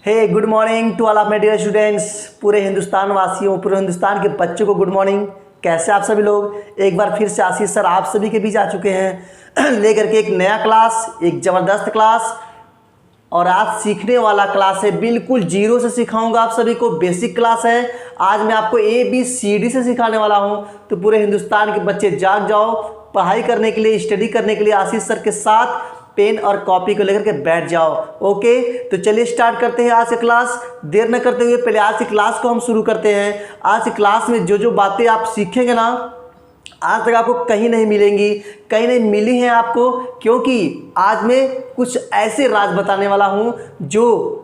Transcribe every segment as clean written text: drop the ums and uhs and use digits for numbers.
Hey good morning to all of my dear students. पूरे हिंदुस्तान वासियों, पूरे हिंदुस्तान के बच्चों को गुड मॉर्निंग। कैसे आप सभी लोग? एक बार फिर से आशीष सर आप सभी के बीच आ चुके हैं लेकर के एक नया क्लास, एक ज़बरदस्त क्लास। और आज सीखने वाला क्लास है, बिल्कुल जीरो से सिखाऊंगा आप सभी को। बेसिक क्लास है। आज मैं आपको ABCD से सिखाने वाला हूँ। तो पूरे हिंदुस्तान के बच्चे जाग जाओ, पढ़ाई करने के लिए, स्टडी करने के लिए आशीष सर के साथ पेन और कॉपी को लेकर के बैठ जाओ। ओके, तो चलिए स्टार्ट करते हैं आज की क्लास। देर न करते हुए पहले आज की क्लास को हम शुरू करते हैं। आज की क्लास में जो जो बातें आप सीखेंगे ना, आज तक आपको कहीं नहीं मिलेंगी, कहीं नहीं मिली हैं आपको, क्योंकि आज मैं कुछ ऐसे राज बताने वाला हूं जो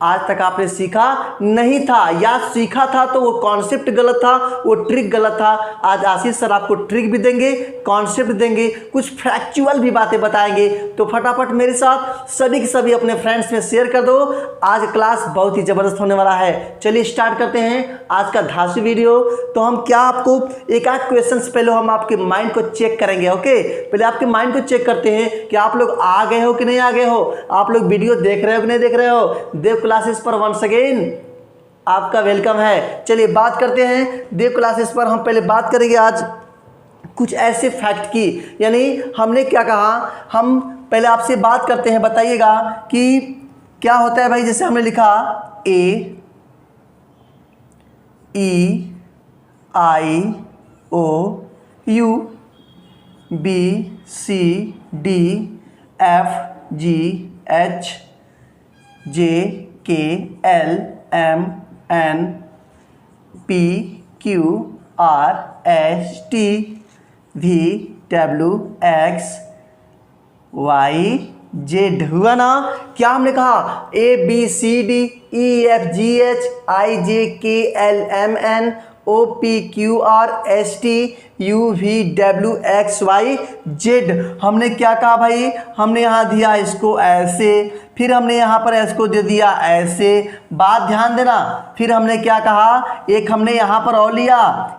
आज तक आपने सीखा नहीं था, या सीखा था तो वो कॉन्सेप्ट गलत था, वो ट्रिक गलत था। आज आशीष सर आपको ट्रिक भी देंगे, कॉन्सेप्ट देंगे, कुछ फैक्चुअल भी बातें बताएंगे। तो फटाफट मेरे साथ सभी के सभी अपने फ्रेंड्स में शेयर कर दो। आज क्लास बहुत ही ज़बरदस्त होने वाला है। चलिए स्टार्ट करते हैं आज का धांसू वीडियो। तो हम क्या आपको एक आध क्वेश्चन से पहले हम आपके माइंड को चेक करेंगे। ओके, पहले आपके माइंड को चेक करते हैं कि आप लोग आ गए हो कि नहीं आ गए हो, आप लोग वीडियो देख रहे हो कि नहीं देख रहे हो। देव क्लासेस पर वंस अगेन आपका वेलकम है। चलिए बात करते हैं देव क्लासेस पर। हम पहले बात करेंगे आज कुछ ऐसे फैक्ट की, यानी हमने क्या कहा, हम पहले आपसे बात करते हैं, बताइएगा कि क्या होता है भाई। जैसे हमने लिखा AEIOU, BCDFGHIJKLMNPQRSTUVWXYZ हुआ ना। क्या हमने कहा ABCDEFGHIJKLMNOPQRSTUVWXYZ। हमने क्या कहा भाई, हमने यहाँ दिया इसको ऐसे, फिर हमने यहाँ पर इसको दे दिया ऐसे। बात ध्यान देना। फिर हमने क्या कहा, एक हमने यहाँ पर और लिया,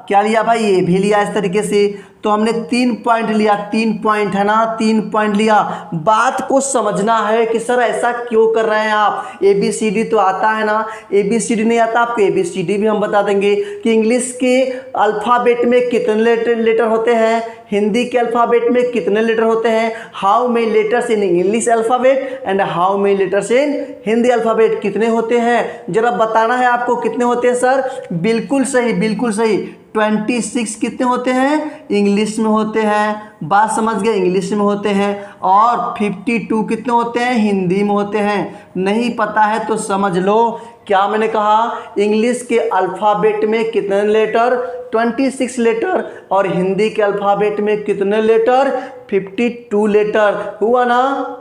क्या लिया भाई, ये भी लिया इस तरीके से। तो हमने 3 पॉइंट लिया, 3 पॉइंट है ना, 3 पॉइंट लिया। बात को समझना है कि सर ऐसा क्यों कर रहे हैं आप। ABCD तो आता है ना, ABCD नहीं आता आपको, ABCD भी हम बता देंगे कि इंग्लिश के अल्फ़ाबेट में कितने लेटर होते हैं, हिंदी के अल्फ़ाबेट में कितने लेटर होते हैं। How many letters in English alphabet and how many letters in Hindi alphabet, कितने होते हैं जरा बताना है आपको। कितने होते हैं सर? बिल्कुल सही, बिल्कुल सही। 26 कितने होते हैं? इंग्लिश में होते हैं। बात समझ गए, इंग्लिश में होते हैं। और 52 कितने होते हैं? हिंदी में होते हैं। नहीं पता है तो समझ लो, क्या मैंने कहा, इंग्लिश के अल्फ़ाबेट में कितने लेटर? 26 लेटर। और हिंदी के अल्फ़ाबेट में कितने लेटर? 52 लेटर। हुआ ना।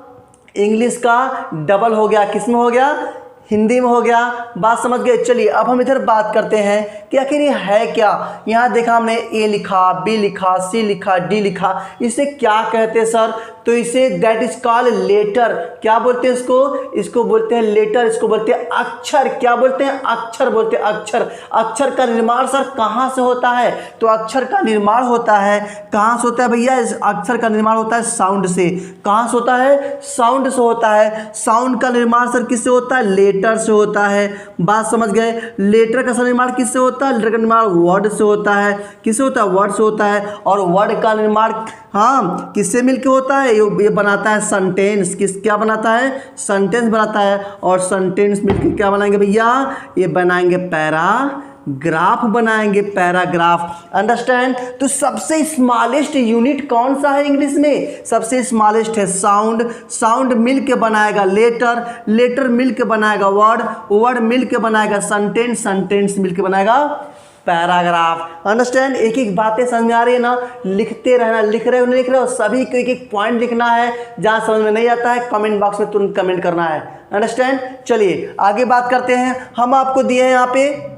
इंग्लिश का डबल हो गया, किस में हो गया? हिंदी में हो गया। बात समझ गए। चलिए अब हम इधर बात करते हैं कि आखिर ये है क्या। यहाँ देखा हमने A लिखा, B लिखा, C लिखा, D लिखा। इसे क्या कहते हैं सर? तो इसे दैट इज कॉल्ड लेटर। क्या बोलते हैं इसको? इसको बोलते हैं लेटर, इसको बोलते हैं अक्षर। क्या बोलते हैं? अक्षर बोलते हैं, अक्षर। अक्षर का निर्माण सर कहाँ से होता है? तो अक्षर का निर्माण होता है, कहाँ से होता है भैया? इस अक्षर का निर्माण होता है साउंड से। कहाँ से होता है? साउंड से होता है। साउंड का निर्माण सर किससे होता है? लेटर से होता है। बात समझ गए। लेटर का निर्माण किससे होता है? लेटर का निर्माण वर्ड से होता है। किससे होता है? वर्ड से होता है। और वर्ड का निर्माण हाँ किससे मिलके होता है? ये बनाता है सेंटेंस। क्या बनाता है? सेंटेंस बनाता है। और सेंटेंस मिलके क्या बनाएंगे भैया? ये बनाएंगे पैराग्राफ, बनाएंगे पैराग्राफ। अंडरस्टैंड? तो सबसे स्मॉलेस्ट यूनिट कौन सा है इंग्लिश में? सबसे स्मॉलेस्ट है साउंड। साउंड मिलके बनाएगा लेटर, लेटर मिलके बनाएगा वर्ड, वर्ड मिलके बनाएगा सेंटेंस, सेंटेंस मिलके बनाएगा पैराग्राफ। अंडरस्टैंड? एक एक बातें समझ आ रही है ना। लिखते रहना, लिख रहे हो नहीं लिख रहे हो, सभी को एक एक पॉइंट लिखना है। जहाँ समझ में नहीं आता है कमेंट बॉक्स में तुरंत कमेंट करना है। अंडरस्टैंड? चलिए आगे बात करते हैं। हम आपको दिए हैं यहाँ पे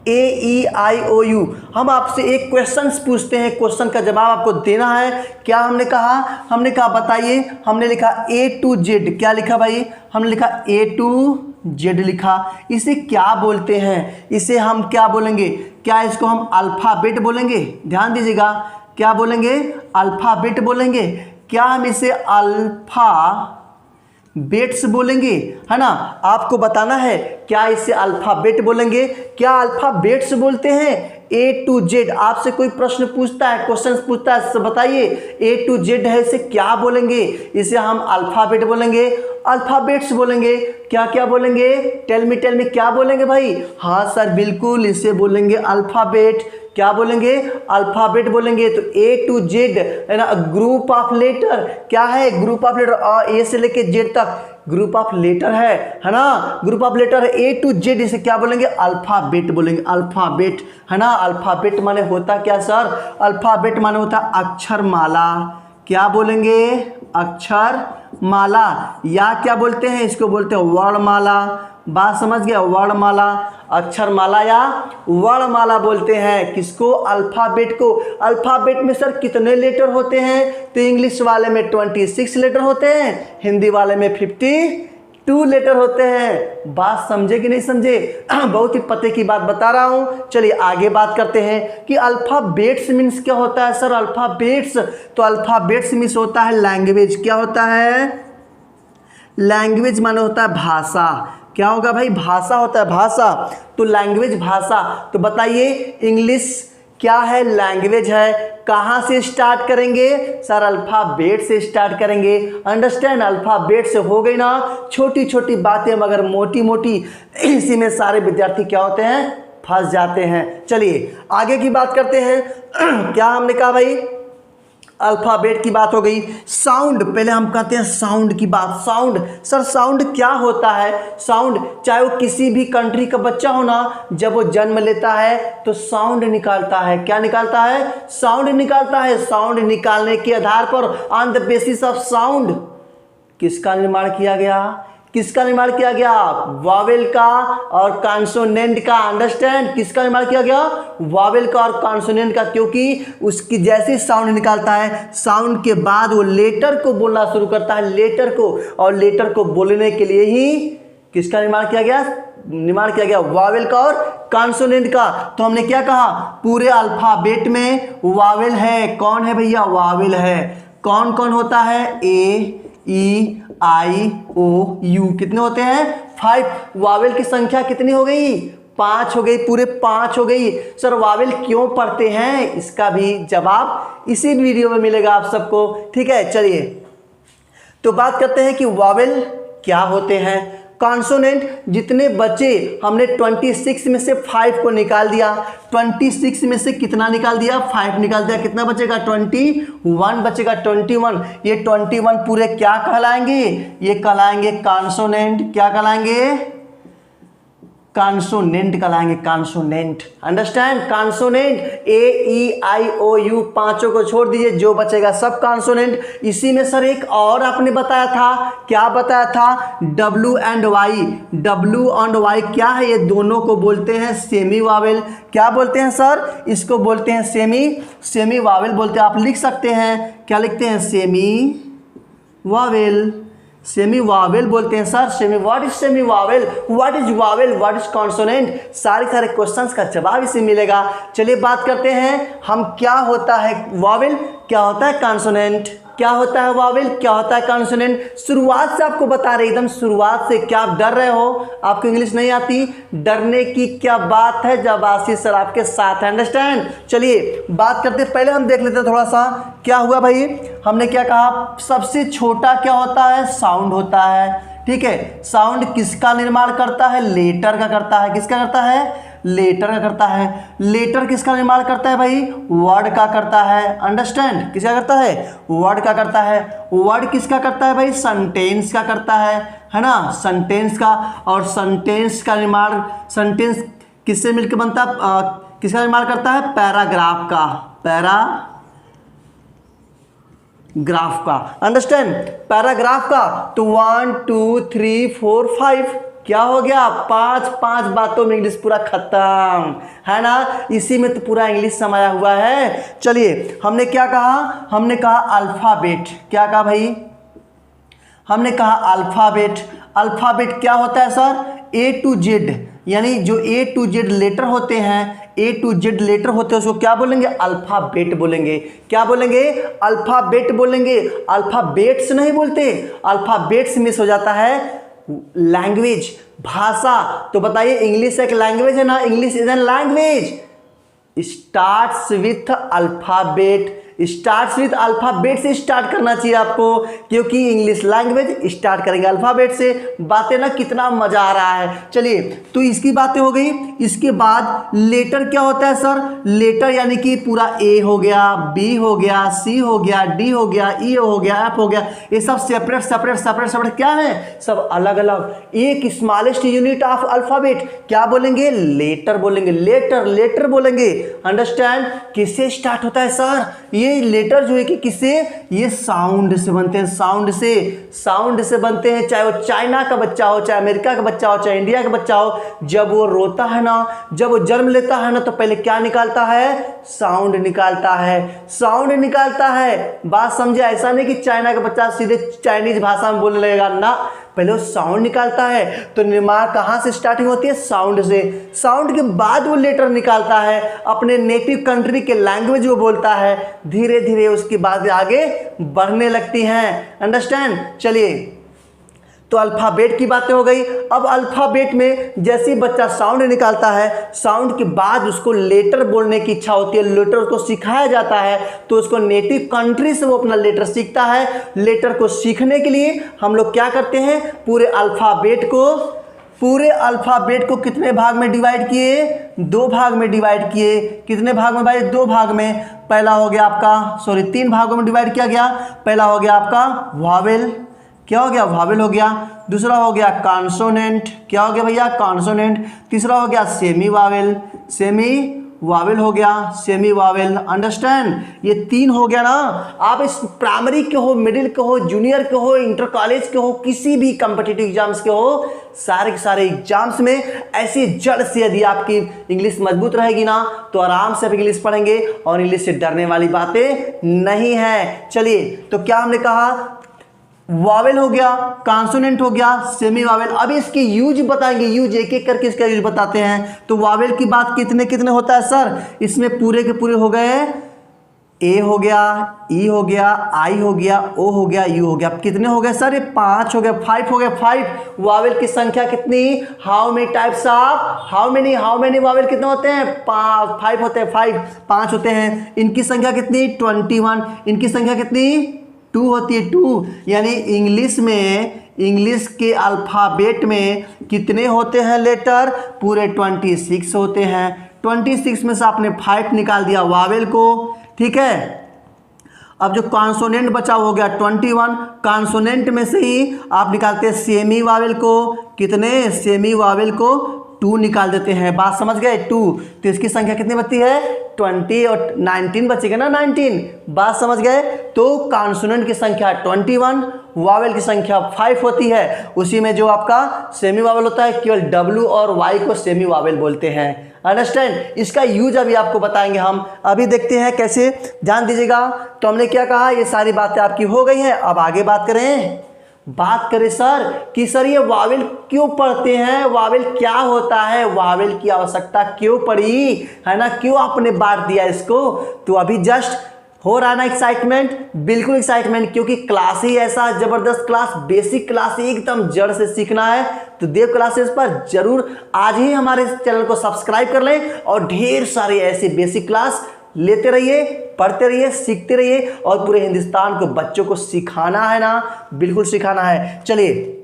AEIOU। हम आपसे एक क्वेश्चन पूछते हैं, क्वेश्चन का जवाब आपको देना है। क्या हमने कहा? हमने कहा बताइए। हमने लिखा A to Z। क्या लिखा भाई? हमने लिखा A to Z लिखा। इसे क्या बोलते हैं? इसे हम क्या बोलेंगे? क्या इसको हम अल्फ़ाबेट बोलेंगे? ध्यान दीजिएगा, क्या बोलेंगे? अल्फ़ाबेट बोलेंगे। क्या हम इसे अल्फ़ा बेट्स बोलेंगे, है ना। आपको बताना है क्या इसे अल्फ़ाबेट बोलेंगे, क्या अल्फ़ाबेट्स बोलते हैं। A to Z आपसे कोई प्रश्न पूछता है, क्वेश्चन पूछता है, बताइए A to Z है, इसे क्या बोलेंगे। इसे हम अल्फ़ाबेट बोलेंगे, अल्फ़ाबेट्स बोलेंगे, क्या क्या बोलेंगे। टेल मी क्या बोलेंगे भाई। हाँ सर बिल्कुल, इसे बोलेंगे अल्फ़ाबेट। क्या बोलेंगे, अल्फ़ाबेट बोलेंगे। तो A to Z है ना, ग्रुप ऑफ लेटर। क्या है, ग्रुप ऑफ लेटर, A से लेके Z तक ग्रुप ऑफ लेटर है ना, ग्रुप ऑफ लेटर है A to Z, इसे क्या बोलेंगे, अल्फ़ाबेट बोलेंगे, अल्फ़ाबेट, है ना। अल्फ़ाबेट माने होता क्या सर, अल्फ़ाबेट माने होता अक्षर माला। क्या बोलेंगे, अक्षर माला, या क्या बोलते हैं, इसको बोलते हैं वर्णमाला। बात समझ गया, वर्णमाला, अक्षर माला या वर्णमाला बोलते हैं किसको, अल्फ़ाबेट को। अल्फ़ाबेट में सर कितने लेटर होते हैं, तो इंग्लिश वाले में 26 लेटर होते हैं, हिंदी वाले में 52 लेटर होते हैं। बात समझे कि नहीं समझे, बहुत ही पते की बात बता रहा हूँ। चलिए आगे बात करते हैं कि अल्फ़ाबेट्स मीन्स क्या होता है सर। अल्फ़ाबेट्स, तो अल्फ़ाबेट्स मीन्स होता है लैंग्वेज। क्या होता है, लैंग्वेज माने होता है भाषा। क्या होगा भाई, भाषा होता है, भाषा। तो लैंग्वेज भाषा, तो बताइए इंग्लिश क्या है, लैंग्वेज है। कहाँ से स्टार्ट करेंगे सर, अल्फ़ाबेट से स्टार्ट करेंगे। अंडरस्टैंड, अल्फ़ाबेट से हो गई ना, छोटी छोटी बातें मगर मोटी मोटी, इसी में सारे विद्यार्थी क्या होते हैं, फंस जाते हैं। चलिए आगे की बात करते हैं। क्या हमने कहा भाई, अल्फ़ाबेट की बात हो गई। साउंड, पहले हम कहते हैं साउंड की बात। साउंड, सर साउंड क्या होता है। साउंड, चाहे वो किसी भी कंट्री का बच्चा हो ना, जब वो जन्म लेता है तो साउंड निकालता है। क्या निकालता है, साउंड निकालता है। साउंड निकालने के आधार पर, on the basis of sound, किसका निर्माण किया गया, किसका निर्माण किया गया, वावेल का और कॉन्सोनेंट का। अंडरस्टैंड, किसका निर्माण किया गया, वावेल का और कॉन्सोनेंट का, क्योंकि उसकी जैसे साउंड निकालता है, साउंड के बाद वो लेटर को बोलना शुरू करता है, लेटर को, और लेटर को बोलने के लिए ही किसका निर्माण किया गया, निर्माण किया गया वावेल का और कॉन्सोनेंट का। तो हमने क्या कहा, पूरे अल्फाबेट में वावेल है। कौन है भैया, वावेल है। कौन कौन होता है, ए ई आई ओ यू, कितने होते हैं, 5। वावेल की संख्या कितनी हो गई, 5 हो गई, पूरे 5 हो गई। सर वावेल क्यों पढ़ते हैं, इसका भी जवाब इसी वीडियो में मिलेगा आप सबको, ठीक है। चलिए तो बात करते हैं कि वावेल क्या होते हैं। कॉन्सोनेंट, जितने बचे, हमने 26 में से 5 को निकाल दिया। 26 में से कितना निकाल दिया, 5 निकाल दिया, कितना बचेगा, 21 बचेगा। 21, ये 21 पूरे क्या कहलाएंगे, ये कहलाएंगे कॉन्सोनेंट। क्या कहलाएंगे, कॉन्सोनेंट कहलाएंगे, consonant. Understand, consonant, A E I O U, पांचों को छोड़ दीजिए, जो बचेगा सब कॉन्सोनेंट। इसी में सर एक और आपने बताया था, क्या बताया था, W and Y. W and Y क्या है, ये दोनों को बोलते हैं सेमी वावेल। क्या बोलते हैं सर, इसको बोलते हैं सेमी वावेल बोलते हैं। आप लिख सकते हैं, क्या लिखते हैं, सेमी वावेल, सेमी वावेल बोलते हैं sir. Semi, what is semi Wavell, what is Wavell, what is consonant, सारे क्वेश्चंस का जवाब इसे मिलेगा। चलिए बात करते हैं हम, क्या होता है वावेल, क्या होता है कॉन्सोनेंट, क्या होता है वावेल, क्या होता है कॉन्सोनेंट। शुरुआत से आपको बता रहे, एकदम शुरुआत से। क्या आप डर रहे हो, आपको इंग्लिश नहीं आती, डरने की क्या बात है जब आशीष सर आपके साथ है। अंडरस्टैंड, चलिए बात करते, पहले हम देख लेते हैं थोड़ा सा क्या हुआ भाई। हमने क्या कहा, सबसे छोटा क्या होता है, साउंड होता है, ठीक है। साउंड किसका निर्माण करता है, लेटर का करता है। किसका करता है, लेटर का करता है। लेटर किसका निर्माण करता है भाई, वर्ड का करता है। अंडरस्टैंड, किसका करता है, वर्ड का करता है। वर्ड किसका करता है भाई, सेंटेंस का करता है ना, सेंटेंस का। और सेंटेंस का निर्माण, सेंटेंस किससे मिलकर बनता है, किसका निर्माण करता है, पैराग्राफ का, पैराग्राफ का। अंडरस्टैंड, पैराग्राफ का। तो 1 2 3 4 5 क्या हो गया, 5 बातों में इंग्लिश पूरा खत्म, है ना। इसी में तो पूरा इंग्लिश समाया हुआ है। चलिए हमने क्या कहा, हमने कहा अल्फाबेट। क्या कहा भाई, हमने कहा अल्फाबेट। अल्फाबेट क्या होता है सर, ए टू जेड, यानी जो ए टू जेड लेटर होते हैं, ए टू जेड लेटर होते हैं, उसको क्या बोलेंगे? अल्फाबेट बोलेंगे। क्या बोलेंगे? अल्फाबेट बोलेंगे। अल्फाबेट्स नहीं बोलते, अल्फाबेट्स मिस हो जाता है लैंग्वेज, भाषा। तो बताइए इंग्लिश एक लैंग्वेज है ना? English is an language, starts with alphabet. Starts with alphabet से स्टार्ट करना चाहिए आपको, क्योंकि इंग्लिश लैंग्वेज स्टार्ट करेंगे अल्फाबेट से। बातें ना कितना मजा आ रहा है। चलिए, तो इसकी बातें हो गई। इसके बाद लेटर क्या होता है सर? लेटर यानी कि पूरा ए हो गया, बी हो गया, सी हो गया, डी हो गया, ई हो गया, एफ हो गया, ये सब सेपरेट सेपरेट सेपरेट सेपरेट क्या है? सब अलग अलग। एक स्मॉलेस्ट यूनिट ऑफ अल्फाबेट क्या बोलेंगे? लेटर बोलेंगे। लेटर लेटर बोलेंगे। अंडरस्टैंड? किससे स्टार्ट होता है सर? ये लेटर जो है कि किससे? ये साउंड से बनते हैं, साउंड से, साउंड से बनते हैं। चाहे वो चाइना का बच्चा हो, चाहे अमेरिका का बच्चा हो, चाहे इंडिया का बच्चा हो, जब वो रोता है ना, जब वो जन्म लेता है ना, तो पहले क्या निकालता है? साउंड निकालता है, साउंड निकालता है। बात समझे? ऐसा नहीं कि चाइना का बच्चा सीधे चाइनीज भाषा में बोलने लगेगा ना, पहले वो साउंड निकालता है। तो निर्माण कहाँ से स्टार्टिंग होती है? साउंड से। साउंड के बाद वो लेटर निकालता है, अपने नेटिव कंट्री के लैंग्वेज वो बोलता है। धीरे धीरे उसकी बातें आगे बढ़ने लगती हैं। अंडरस्टैंड? चलिए, तो अल्फाबेट की बातें हो गई। अब अल्फाबेट में जैसे ही बच्चा साउंड निकालता है, साउंड के बाद उसको लेटर बोलने की इच्छा होती है, लेटर उसको सिखाया जाता है, तो उसको नेटिव कंट्री से वो अपना लेटर सीखता है। लेटर को सीखने के लिए हम लोग क्या करते हैं? पूरे अल्फाबेट को कितने भाग में डिवाइड किए? 2 भाग में डिवाइड किए। कितने भाग में भाई? 2 भाग में। पहला हो गया आपका 3 भागों में डिवाइड किया गया। पहला हो गया आपका वावेल, क्या हो गया? वावेल हो गया। दूसरा हो गया कॉन्सोनेंट, क्या हो गया भैया? कॉन्सोनेंट। तीसरा हो गया सेमी वावेल, सेमी वावेल हो गया, सेमी वावेल। अंडरस्टैंड? ये 3 हो गया ना। आप इस प्राइमरी के हो, मिडिल के हो, जूनियर के हो, इंटर कॉलेज के हो, किसी भी कॉम्पिटिटिव एग्जाम्स के हो, सारे के सारे एग्जाम्स में ऐसी जड़ से यदि आपकी इंग्लिश मजबूत रहेगी ना, तो आराम से आप इंग्लिश पढ़ेंगे और इंग्लिश से डरने वाली बातें नहीं है। चलिए, तो क्या हमने कहा? वावेल हो गया, कॉन्सोनेंट हो गया, सेमी वावेल। अब इसकी यूज बताएंगे, यूज एक एक करके इसका यूज बताते हैं। तो वावेल की बात कितने कितने होता है सर? इसमें पूरे के पूरे हो गए, ए हो गया, ई हो गया, आई हो गया, ओ हो गया, यू हो गया। कितने हो गए सर? ये 5 हो गए, 5 हो गए, 5। वावेल की संख्या कितनी? How many types of, how many Wavell कितने होते हैं? 5 होते हैं, 5 होते हैं। इनकी संख्या कितनी? 21। इनकी संख्या कितनी? 2 होती है, 2। यानी इंग्लिश के अल्फाबेट में कितने होते हैं लेटर? पूरे 26 होते हैं। 26 में से आपने 5 निकाल दिया वावेल को, ठीक है। अब जो कॉन्सोनेंट बचा हो गया 21। कॉन्सोनेंट में से ही आप निकालते हैं सेमी वावेल को। कितने? सेमी वावेल को 2 निकाल देते हैं। बात समझ गए? 2। तो इसकी संख्या कितनी बचती है? 20 और 19 बचेगा ना, 19। बात समझ गए? तो कॉन्सोनेंट की संख्या 21, वावेल की संख्या 5 होती है। उसी में जो आपका सेमी वावेल होता है, केवल W और Y को सेमी वावेल बोलते हैं। अंडरस्टैंड? इसका यूज अभी आपको बताएंगे हम। अभी देखते हैं कैसे, ध्यान दीजिएगा। तो हमने क्या कहा? ये सारी बातें आपकी हो गई हैं। अब आगे बात करें सर कि सर ये वावेल क्यों पढ़ते हैं? वावेल क्या होता है? वावेल की आवश्यकता क्यों पड़ी, है ना? क्यों आपने बांट दिया इसको? तो अभी जस्ट हो रहा है ना एक्साइटमेंट? बिल्कुल एक्साइटमेंट, क्योंकि क्लास ही ऐसा जबरदस्त क्लास, बेसिक क्लास एकदम जड़ से सीखना है। तो देव क्लासेस पर जरूर आज ही हमारे चैनल को सब्सक्राइब कर लें और ढेर सारे ऐसे बेसिक क्लास लेते रहिए, पढ़ते रहिए, सीखते रहिए और पूरे हिंदुस्तान को बच्चों को सिखाना है ना, बिल्कुल सिखाना है। चलिए,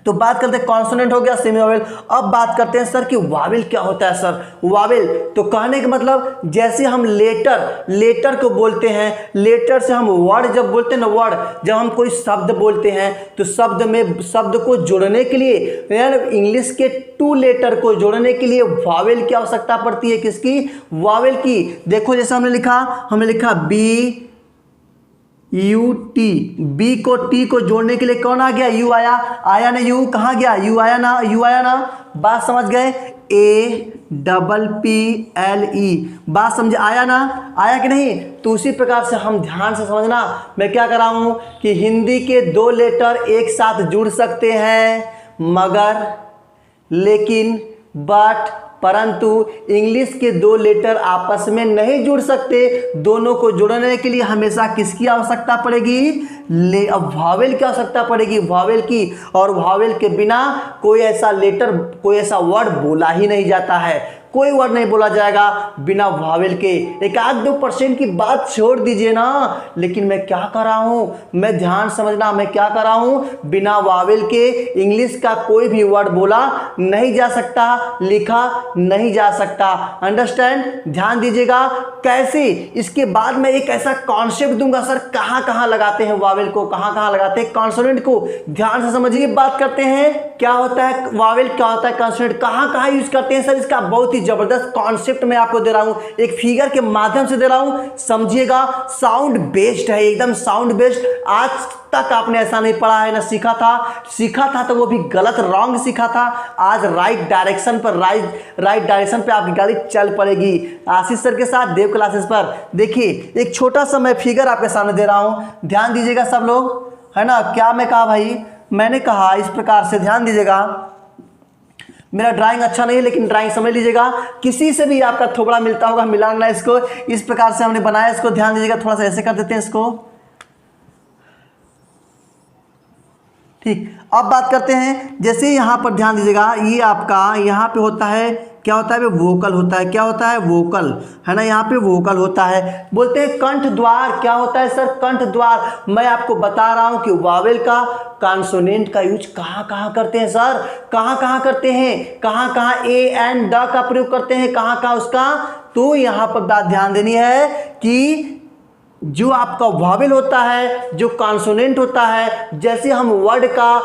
तो बात करते हैं कॉन्सोनेंट हो गया, सेमी वावेल। अब बात करते हैं सर कि वावेल क्या होता है सर? वावेल तो कहने का मतलब जैसे हम लेटर को बोलते हैं, लेटर से हम वर्ड जब बोलते हैं ना, वर्ड जब हम कोई शब्द बोलते हैं तो शब्द को जोड़ने के लिए, इंग्लिश के 2 लेटर को जोड़ने के लिए वावेल की आवश्यकता पड़ती है। किसकी? वावेल की। देखो जैसे हमने लिखा BUT, बी को टी को जोड़ने के लिए कौन आ गया? यू आया ना? यू कहाँ गया? यू आया ना? बात समझ गए? APPLE, बात समझे? आया ना? आया कि नहीं? तो उसी प्रकार से हम ध्यान से समझना, मैं क्या कर रहा हूं कि हिंदी के 2 लेटर एक साथ जुड़ सकते हैं, मगर लेकिन बट परंतु इंग्लिश के दो लेटर आपस में नहीं जुड़ सकते। दोनों को जोड़ने के लिए हमेशा किसकी आवश्यकता पड़ेगी? वॉवेल की आवश्यकता पड़ेगी, वॉवेल की। और वॉवेल के बिना कोई ऐसा लेटर, कोई ऐसा वर्ड बोला ही नहीं जाता है। कोई वर्ड नहीं बोला जाएगा बिना वॉवेल के। 1-2% की बात छोड़ दीजिए ना, लेकिन मैं क्या कर रहा हूं, मैं ध्यान समझना, मैं क्या कर रहा हूं, बिना वॉवेल के इंग्लिश का कोई भी वर्ड बोला नहीं जा सकता, लिखा नहीं जा सकता। अंडरस्टैंड? ध्यान दीजिएगा कैसे। इसके बाद मैं एक ऐसा कॉन्सेप्ट दूंगा, सर कहां कहां लगाते हैं वॉवेल को, कहां कहां लगाते हैं कॉन्सोनेंट को। ध्यान से समझिए, बात करते हैं क्या होता है वॉवेल, क्या होता है कॉन्सोनेंट, कहां कहां यूज करते हैं। सर इसका बहुत ही जबरदस्त कॉन्सेप्ट मैं आपको दे रहा हूं, एक फिगर के माध्यम से दे रहा हूं, समझिएगा। साउंड बेस्ड है, एकदम साउंड बेस्ड। आज तक आपने ऐसा नहीं पढ़ा है ना सीखा था तो वो भी गलत, रॉन्ग सीखा था। आज राइट डायरेक्शन पर, राइट डायरेक्शन पे आपकी गाड़ी चल पड़ेगी। आशीष सर के साथ देव क्लासेस पर देखिए एक छोटा सा मैं फिगर आपके सामने दे रहा हूं, ध्यान दीजिएगा सब लोग, है ना। क्या मैं कहा भाई, मैंने कहा इस प्रकार से, ध्यान दीजिएगा। मेरा ड्राइंग अच्छा नहीं है लेकिन ड्राइंग समझ लीजिएगा, किसी से भी आपका थोड़ा मिलता होगा, मिलाना इसको। इस प्रकार से हमने बनाया इसको, ध्यान दीजिएगा। थोड़ा सा ऐसे कर देते हैं इसको, ठीक। अब बात करते हैं, जैसे यहाँ पर ध्यान दीजिएगा, ये आपका यहाँ पे होता है, क्या होता है, वोकल होता है। क्या होता है? वोकल, है ना। यहाँ पे वोकल होता है, बोलते हैं कंठ द्वार। क्या होता है सर? कंठ द्वार। मैं आपको बता रहा हूं कि वॉवेल का, कॉन्सोनेंट का यूज कहाँ कहाँ करते हैं सर, कहाँ कहाँ करते हैं, कहाँ कहाँ ए एंड द का प्रयोग करते हैं, कहाँ कहाँ उसका। तो यहाँ पर बात ध्यान देनी है कि जो आपका वॉवेल होता है, जो कॉन्सोनेंट होता है, जैसे हम वर्ड का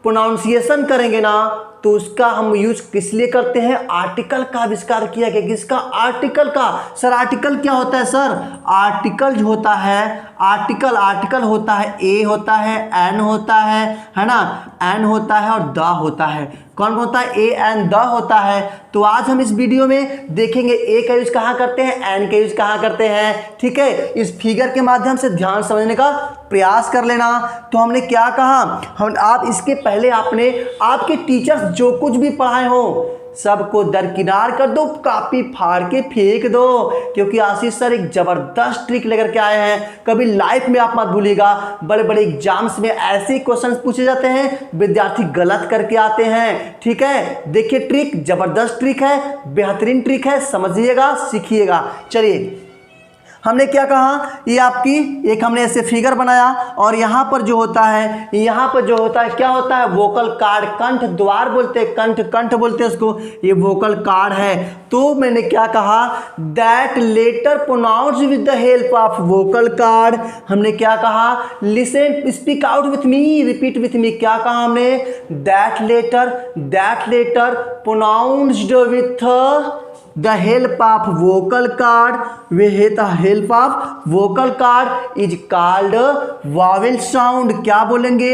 प्रोनाउंसिएशन करेंगे ना, तो उसका हम यूज किस लिए करते हैं? आर्टिकल का आविष्कार किया गया। किसका? आर्टिकल का। सर आर्टिकल क्या होता है सर? आर्टिकल जो होता है, आर्टिकल होता है, ए होता है, एन होता है ना, एन होता है और द होता है। कौन होता है? ए एंड द होता है। तो आज हम इस वीडियो में देखेंगे ए का यूज कहाँ करते हैं, एन का यूज कहाँ करते हैं, ठीक है। इस फिगर के माध्यम से ध्यान समझने का प्रयास कर लेना। तो हमने क्या कहा, हम आप इसके पहले आपने आपके टीचर्स जो कुछ भी पढ़ाए हो सबको दरकिनार कर दो, कॉपी फाड़ के फेंक दो, क्योंकि आशीष सर एक जबरदस्त ट्रिक लेकर के आए हैं। कभी लाइफ में आप मत भूलिएगा, बड़े बड़े एग्जाम्स में ऐसे क्वेश्चंस पूछे जाते हैं, विद्यार्थी गलत करके आते हैं, ठीक है। देखिए ट्रिक जबरदस्त ट्रिक है, बेहतरीन ट्रिक है, समझिएगा, सीखिएगा। चलिए हमने क्या कहा, ये आपकी एक हमने ऐसे फिगर बनाया और यहाँ पर जो होता है, यहाँ पर जो होता है क्या होता है? वोकल कार्ड, कंठ द्वार बोलते हैं, कंठ बोलते हैं उसको, ये वोकल कार्ड है। तो मैंने क्या कहा, that letter pronounce with the help of vocal cord. हमने क्या कहा, listen, speak out with me, repeat with me. क्या कहा हमने? That letter pronounced with the help of vocal cord, with the help of vocal cord is called vowel sound। क्या बोलेंगे?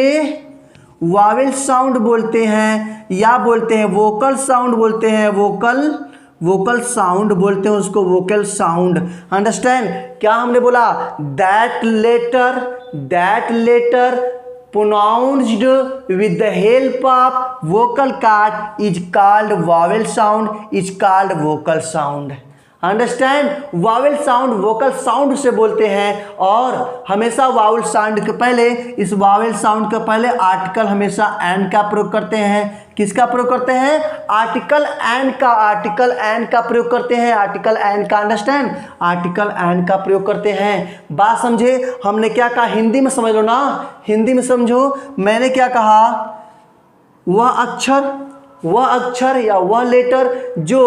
vowel sound बोलते हैं, या बोलते हैं वोकल साउंड बोलते हैं, वोकल साउंड बोलते हैं उसको, वोकल साउंड। अंडरस्टैंड? क्या हमने बोला? That letter pronounced with the help of vocal cord is called vowel sound, is called vocal sound। Understand? Wavell sound vocal sound से बोलते हैं, और हमेशा वावेल साउंड के पहले, इस वावेल साउंड के पहले आर्टिकल हमेशा एन का प्रयोग करते हैं। किसका प्रयोग करते हैं? आर्टिकल एन का प्रयोग करते हैं, आर्टिकल एन का। अंडरस्टैंड? आर्टिकल एन का प्रयोग करते हैं। बात समझे? हमने क्या कहा, हिंदी में समझ लो ना, हिंदी में समझो। मैंने क्या कहा, वह अक्षर या वह लेटर जो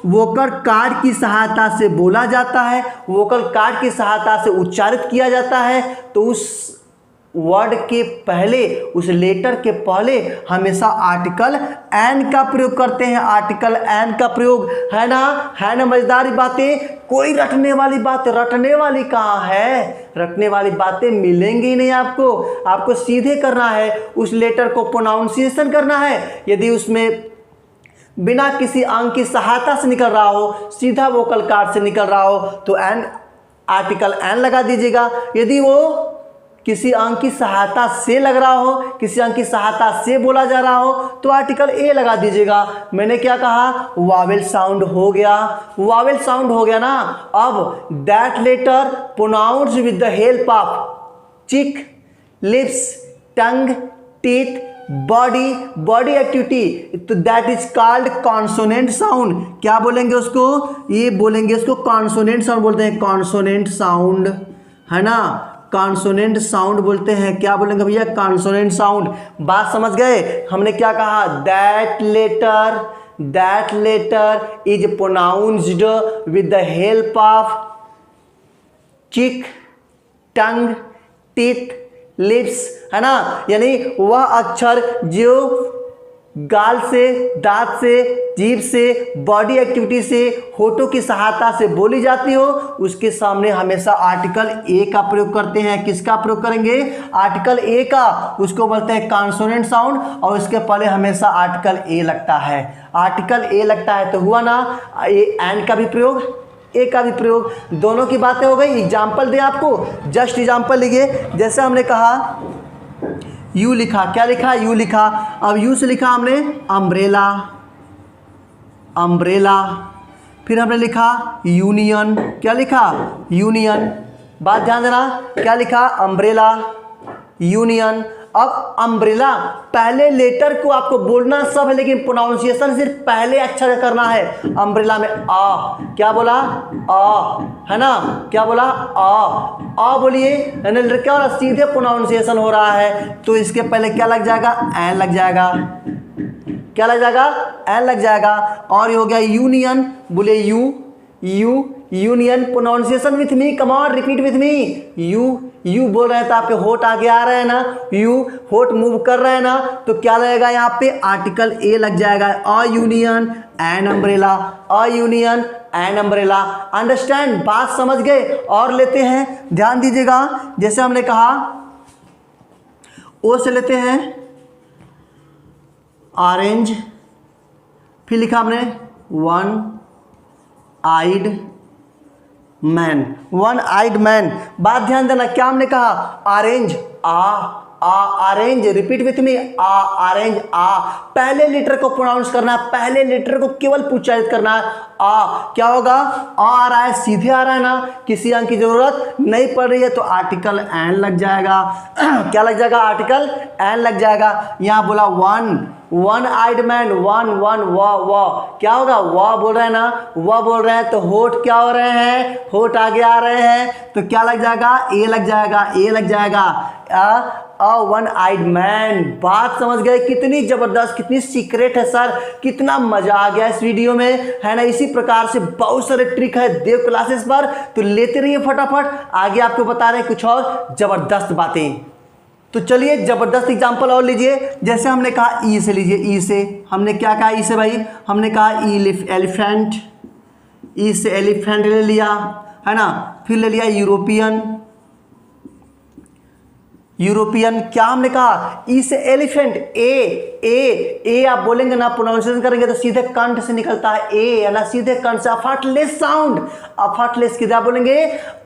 वोकल कार्ड की सहायता से बोला जाता है, वोकल कार्ड की सहायता से उच्चारित किया जाता है, तो उस वर्ड के पहले, उस लेटर के पहले हमेशा आर्टिकल एन का प्रयोग करते हैं। आर्टिकल एन का प्रयोग, है ना मजेदार बातें। कोई रटने वाली बात, रटने वाली कहाँ है? रटने वाली बातें मिलेंगी ही नहीं आपको सीधे करना है, उस लेटर को प्रोनाउंसिएशन करना है। यदि उसमें बिना किसी अंग की सहायता से निकल रहा हो, सीधा वोकल कार्ड से निकल रहा हो, तो एन, आर्टिकल एन लगा दीजिएगा। यदि वो किसी अंग की सहायता से लग रहा हो, किसी अंग की सहायता से बोला जा रहा हो, तो आर्टिकल ए लगा दीजिएगा। मैंने क्या कहा, वावेल साउंड हो गया, वावेल साउंड हो गया ना। अब that letter pronounced with the help of cheek, lips, tongue, teeth, body activity, तो that is called consonant sound. क्या बोलेंगे उसको, ये बोलेंगे उसको कॉन्सोनेंट साउंड बोलते हैं, कॉन्सोनेंट साउंड है ना, कॉन्सोनेंट साउंड बोलते हैं। क्या बोलेंगे भैया, कॉन्सोनेंट साउंड। बात समझ गए, हमने क्या कहा, that letter is pronounced with the help of cheek, tongue, teeth, lips, है ना, यानी वह अक्षर जो गाल से, दांत से, जीभ से, बॉडी एक्टिविटी से, होठों की सहायता से बोली जाती हो, उसके सामने हमेशा आर्टिकल ए का प्रयोग करते हैं। किसका प्रयोग करेंगे, आर्टिकल ए का, उसको बोलते हैं कॉन्सोनेंट साउंड, और उसके पहले हमेशा आर्टिकल ए लगता है। आर्टिकल ए लगता है तो हुआ ना, एंड का भी प्रयोग, ए का भी प्रयोग, दोनों की बातें हो गई। एग्जाम्पल दे आपको, जस्ट एग्जाम्पल लीजिए। जैसे हमने कहा यू लिखा, क्या लिखा, यू लिखा। अब यू से लिखा हमने अम्ब्रेला, फिर हमने लिखा यूनियन, क्या लिखा, यूनियन। बात ध्यान देना, क्या लिखा, अम्ब्रेला, यूनियन। अब अम्ब्रेला, पहले लेटर को आपको बोलना सब है, लेकिन प्रोनाउंसिएशन सिर्फ पहले अक्षर करना है। अम्ब्रेला में आ, क्या बोला, आ, है ना, क्या बोला, आ बोलिए, क्या हो रहा, सीधे प्रोनाउंसिएशन हो रहा है, तो इसके पहले क्या लग जाएगा, एन लग जाएगा, क्या लग जाएगा, एन लग जाएगा। और ये हो गया यूनियन, बोले you, union, pronunciation with me, come on repeat with me, you बोल रहे हैं तो आपके होठ आगे आ रहे हैं ना, यू होठ मूव कर रहे हैं ना, तो क्या लगेगा यहाँ पे, आर्टिकल ए लग जाएगा। A union and umbrella, a union and umbrella. Understand, बात समझ गए। और लेते हैं, ध्यान दीजिएगा, जैसे हमने कहा ओ से लेते हैं ऑरेंज, फिर लिखा हमने वन आइड मैन, बात ध्यान देना, क्या हमने कहा, orange, orange, repeat with me, orange, पहले लेटर को प्रोनाउंस करना है, पहले लेटर को केवल उच्चारित करना है। क्या होगा, आ रहा है, सीधे आ रहा है ना, किसी अंक की जरूरत नहीं पड़ रही है, तो आर्टिकल एन लग जाएगा। क्या लग जाएगा, आर्टिकल एन लग जाएगा। यहाँ बोला वन आइड मैन, वन व, क्या होगा, व बोल रहे हैं ना, व बोल रहे हैं, तो होठ क्या हो रहे हैं, होठ आगे आ रहे हैं, तो क्या लग जाएगा, ए लग जाएगा, ए लग जाएगा। One eyed man. बात समझ गए, कितनी जबरदस्त, कितनी सीक्रेट है सर, कितना मजा आ गया इस वीडियो में, है ना। इसी प्रकार से बहुत सारे ट्रिक है देव क्लासेस पर, तो लेते रहिए फटाफट, आगे आपको बता रहे हैं कुछ और जबरदस्त बातें। तो चलिए जबरदस्त एग्जांपल और लीजिए। जैसे हमने कहा ई से लीजिए, ई से हमने क्या कहा, ई से भाई हमने कहा एलिफेंट, ई से एलिफेंट ले लिया, है ना, फिर ले लिया यूरोपियन, क्या हमने कहा, ई से एलिफेंट, ए आप बोलेंगे ना, प्रोनाउंसिएशन करेंगे तो सीधे कंठ से निकलता है ए, है ना, सीधे कंठ से, अफर्टलेस साउंड, अफर्टलेस किधर बोलेंगे,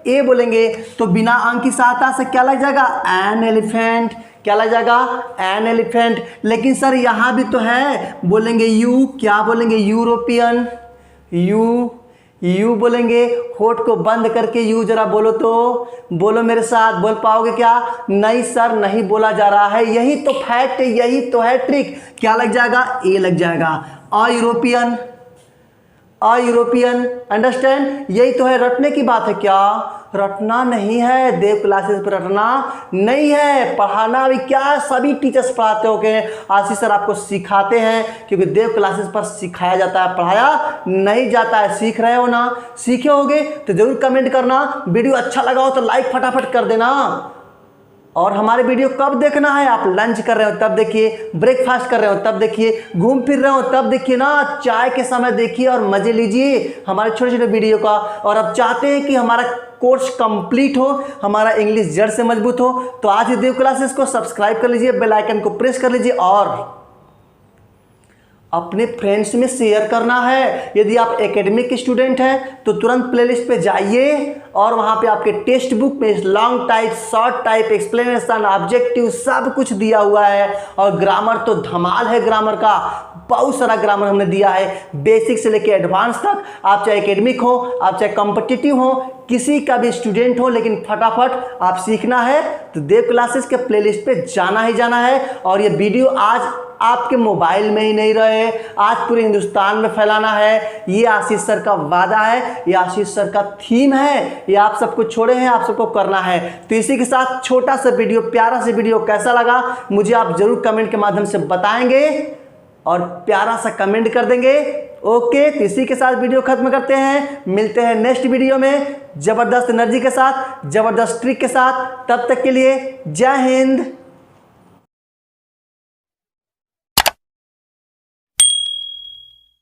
ए बोलेंगे, तो बिना अंग की सहायता से क्या लग जाएगा, एन एलिफेंट, क्या लग जाएगा, एन एलिफेंट। लेकिन सर यहाँ भी तो है, बोलेंगे यू, क्या बोलेंगे, यूरोपियन, यू बोलेंगे, होठ को बंद करके यू जरा बोलो, तो बोलो मेरे साथ, बोल पाओगे क्या, नहीं सर नहीं बोला जा रहा है, यही तो फैक्ट, यही तो है ट्रिक। क्या लग जाएगा, ए लग जाएगा। अ यूरोपियन, अंडरस्टैंड, यही तो है, रटने की बात है, क्या रटना नहीं है, देव क्लासेस पर रटना नहीं है, पढ़ाना भी क्या सभी टीचर्स पढ़ाते हो के, आशीष सर आपको सिखाते हैं, क्योंकि देव क्लासेस पर सिखाया जाता है, पढ़ाया नहीं जाता है। सीख रहे हो ना, सीखे होगे तो जरूर कमेंट करना, वीडियो अच्छा लगा हो तो लाइक फटाफट कर देना। और हमारे वीडियो कब देखना है, आप लंच कर रहे हो तब देखिए, ब्रेकफास्ट कर रहे हो तब देखिए, घूम फिर रहे हो तब देखिए ना, चाय के समय देखिए और मजे लीजिए हमारे छोटे छोटे वीडियो का। और अब चाहते हैं कि हमारा कोर्स कंप्लीट हो, हमारा इंग्लिश जड़ से मजबूत हो, तो आज ही देव क्लासेस को सब्सक्राइब कर लीजिए, बेल आइकन को प्रेस कर लीजिए, अपने फ्रेंड्स में शेयर करना है। यदि आप एकेडमिक स्टूडेंट हैं तो तुरंत प्लेलिस्ट पे जाइए और वहाँ पे आपके टेक्स्ट बुक में long type, short type, explanation, objective सब कुछ दिया हुआ है। और ग्रामर तो धमाल है, ग्रामर का बहुत सारा ग्रामर हमने दिया है, बेसिक से लेके एडवांस तक। आप चाहे एकेडमिक हो, आप चाहे कॉम्पिटिटिव हो, किसी का भी स्टूडेंट हो, लेकिन फटाफट आप सीखना है तो देव क्लासेस के प्लेलिस्ट पे जाना ही जाना है। और ये वीडियो आज आपके मोबाइल में ही नहीं रहे, आज पूरे हिंदुस्तान में फैलाना है। ये आशीष सर का वादा है, ये आशीष सर का थीम है, ये आप सबको छोड़े हैं, आप सबको करना है। तो इसी के साथ छोटा सा वीडियो, प्यारा सा वीडियो कैसा लगा मुझे आप जरूर कमेंट के माध्यम से बताएंगे और प्यारा सा कमेंट कर देंगे। ओके, तो इसी के साथ वीडियो खत्म करते हैं। मिलते हैं नेक्स्ट वीडियो में जबरदस्त एनर्जी के साथ, जबरदस्त ट्रिक के साथ। तब तक के लिए जय हिंद।